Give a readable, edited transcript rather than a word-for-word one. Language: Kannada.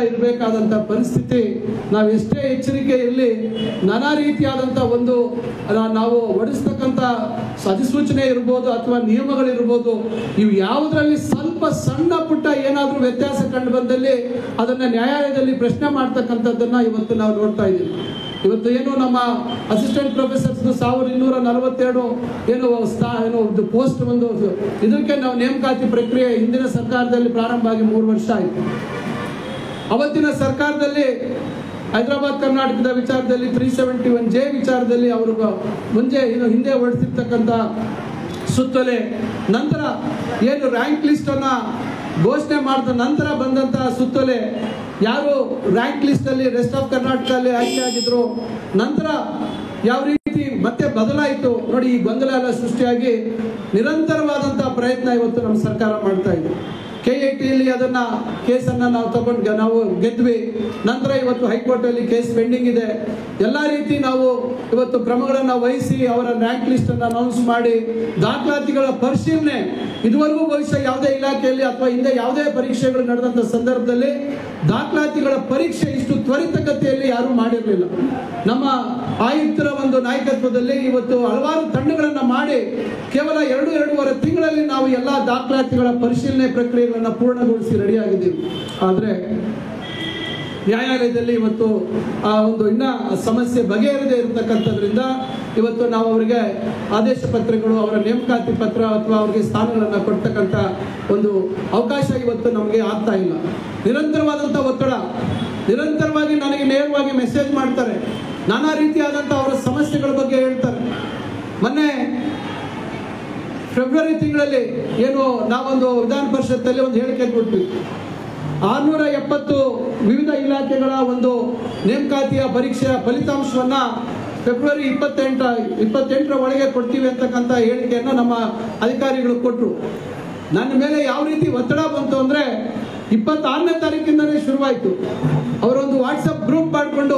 ಇರಬೇಕಾದಂತ ಪರಿಸ್ಥಿತಿ. ನಾವು ಎಷ್ಟೇ ಎಚ್ಚರಿಕೆ ಇರಲಿ, ನಾನಾ ರೀತಿಯಾದಂತ ಒಂದು ನಾವು ಹೊರಡಿಸ್ತಕ್ಕಂಥ ಅಧಿಸೂಚನೆ ಇರ್ಬೋದು ಅಥವಾ ನಿಯಮಗಳಿರ್ಬೋದು, ಇವು ಯಾವುದರಲ್ಲಿ ಸ್ವಲ್ಪ ಸಣ್ಣ ಪುಟ್ಟ ಏನಾದರೂ ವ್ಯತ್ಯಾಸ ಕಂಡು ಬಂದಲ್ಲಿ ಅದನ್ನ ನ್ಯಾಯಾಲಯದಲ್ಲಿ ಪ್ರಶ್ನೆ ಮಾಡ್ತಕ್ಕಂಥದ್ದನ್ನ ಇವತ್ತು ನಾವು ನೋಡ್ತಾ ಇದ್ದೀವಿ. ಇವತ್ತು ಏನು ನಮ್ಮ ಅಸಿಸ್ಟೆಂಟ್ ಪ್ರೊಫೆಸರ್ಸ್ 1242 ಏನು ಪೋಸ್ಟ್ ಒಂದು ಇದಕ್ಕೆ ನಾವು ನೇಮಕಾತಿ ಪ್ರಕ್ರಿಯೆ ಹಿಂದಿನ ಸರ್ಕಾರದಲ್ಲಿ ಪ್ರಾರಂಭ ಆಗಿ 3 ವರ್ಷ ಆಯಿತು. ಅವತ್ತಿನ ಸರ್ಕಾರದಲ್ಲಿ ಹೈದರಾಬಾದ್ ಕರ್ನಾಟಕದ ವಿಚಾರದಲ್ಲಿ 371J ವಿಚಾರದಲ್ಲಿ ಅವರು ಹಿಂದೆ ಹೊರಡಿಸಿರ್ತಕ್ಕಂಥ ಸುತ್ತೋಲೆ, ನಂತರ ಏನು ರ್ಯಾಂಕ್ ಲಿಸ್ಟ್ ಅನ್ನ ಘೋಷಣೆ ಮಾಡಿದ ನಂತರ ಬಂದಂತಹ ಸುತ್ತೋಲೆ, ಯಾರು ರ್ಯಾಂಕ್ ಲಿಸ್ಟ್ ಅಲ್ಲಿ ರೆಸ್ಟ್ ಆಫ್ ಕರ್ನಾಟಕ ಅಲ್ಲಿ ಆಯ್ಕೆ ಆಗಿದ್ರು, ನಂತರ ಯಾವ ರೀತಿ ಮತ್ತೆ ಬದಲಾಯಿತು ನೋಡಿ. ಈ ಗೊಂದಲ ಎಲ್ಲ ಸೃಷ್ಟಿಯಾಗಿ ನಿರಂತರವಾದಂತಹ ಪ್ರಯತ್ನ ಇವತ್ತು ನಮ್ಮ ಸರ್ಕಾರ ಮಾಡ್ತಾ ಇದೆ. KITಯಲ್ಲಿ ಅದನ್ನ ಕೇಸನ್ನ ನಾವು ಗೆದ್ವಿ. ನಂತರ ಇವತ್ತು ಹೈಕೋರ್ಟ್ ಅಲ್ಲಿ ಕೇಸ್ ಪೆಂಡಿಂಗ್ ಇದೆ. ಎಲ್ಲಾ ರೀತಿ ನಾವು ಇವತ್ತು ಕ್ರಮಗಳನ್ನ ವಹಿಸಿ ಅವರ ರ್ಯಾಂಕ್ ಲಿಸ್ಟ್ ಅನ್ನ ಅನೌನ್ಸ್ ಮಾಡಿ ದಾಖಲಾತಿಗಳ ಪರಿಶೀಲನೆ, ಇದುವರೆಗೂ ಬಹುಶಃ ಯಾವುದೇ ಇಲಾಖೆಯಲ್ಲಿ ಅಥವಾ ಹಿಂದೆ ಯಾವುದೇ ಪರೀಕ್ಷೆಗಳು ನಡೆದಂತ ಸಂದರ್ಭದಲ್ಲಿ ದಾಖಲಾತಿಗಳ ಪರೀಕ್ಷೆ ಇಷ್ಟು ತ್ವರಿತಗತಿಯಲ್ಲಿ ಯಾರು ಮಾಡಿರಲಿಲ್ಲ. ನಮ್ಮ ಆಯುಕ್ತರ ಒಂದು ನಾಯಕತ್ವದಲ್ಲಿ ಇವತ್ತು ಹಲವಾರು ತಂಡಗಳನ್ನ ಮಾಡಿ ಕೇವಲ 2-2.5 ತಿಂಗಳಲ್ಲಿ ನಾವು ಎಲ್ಲಾ ದಾಖಲಾತಿಗಳ ಪರಿಶೀಲನೆ ಪ್ರಕ್ರಿಯೆಗಳನ್ನ ಪೂರ್ಣಗೊಳಿಸಿ ರೆಡಿಯಾಗಿದ್ದೀವಿ. ಆದ್ರೆ ನ್ಯಾಯಾಲಯದಲ್ಲಿ ಇವತ್ತು ಆ ಒಂದು ಇನ್ನ ಸಮಸ್ಯೆ ಬಗೆಹರದೇ ಇರತಕ್ಕಂಥದ್ರಿಂದ ಇವತ್ತು ನಾವು ಅವರಿಗೆ ಆದೇಶ ಪತ್ರಗಳು, ಅವರ ನೇಮಕಾತಿ ಪತ್ರ ಅಥವಾ ಅವರಿಗೆ ಸ್ಥಾನಗಳನ್ನ ಕೊಡ್ತಕ್ಕಂಥ ಒಂದು ಅವಕಾಶ ಇವತ್ತು ನಮಗೆ ಆಗ್ತಾ ಇಲ್ಲ. ನಿರಂತರವಾದಂಥ ಒತ್ತಡ, ನಿರಂತರವಾಗಿ ನನಗೆ ನೇರವಾಗಿ ಮೆಸೇಜ್ ಮಾಡ್ತಾರೆ, ನಾನಾ ರೀತಿಯಾದಂಥ ಅವರ ಸಮಸ್ಯೆಗಳ ಬಗ್ಗೆ ಹೇಳ್ತಾರೆ. ಮೊನ್ನೆ ಫೆಬ್ರವರಿ ತಿಂಗಳಲ್ಲಿ ಏನು ನಾವೊಂದು ವಿಧಾನ ಪರಿಷತ್ತಲ್ಲಿ ಒಂದು ಹೇಳಿಕೆ ಕೊಟ್ವಿ, 670 ವಿವಿಧ ಇಲಾಖೆಗಳ ಒಂದು ನೇಮಕಾತಿಯ ಪರೀಕ್ಷೆಯ ಫಲಿತಾಂಶವನ್ನ ಫೆಬ್ರವರಿ 28ರ ಒಳಗೆ ಕೊಡ್ತೀವಿ ಅಂತಕ್ಕಂಥ ಹೇಳಿಕೆಯನ್ನು ನಮ್ಮ ಅಧಿಕಾರಿಗಳು ಕೊಟ್ಟರು. ನನ್ನ ಮೇಲೆ ಯಾವ ರೀತಿ ಒತ್ತಡ ಬಂತು ಅಂದ್ರೆ 26ನೇ ತಾರೀಕಿಂದಲೇ ಶುರುವಾಯಿತು. ಅವರೊಂದು ವಾಟ್ಸಪ್ ಗ್ರೂಪ್ ಮಾಡಿಕೊಂಡು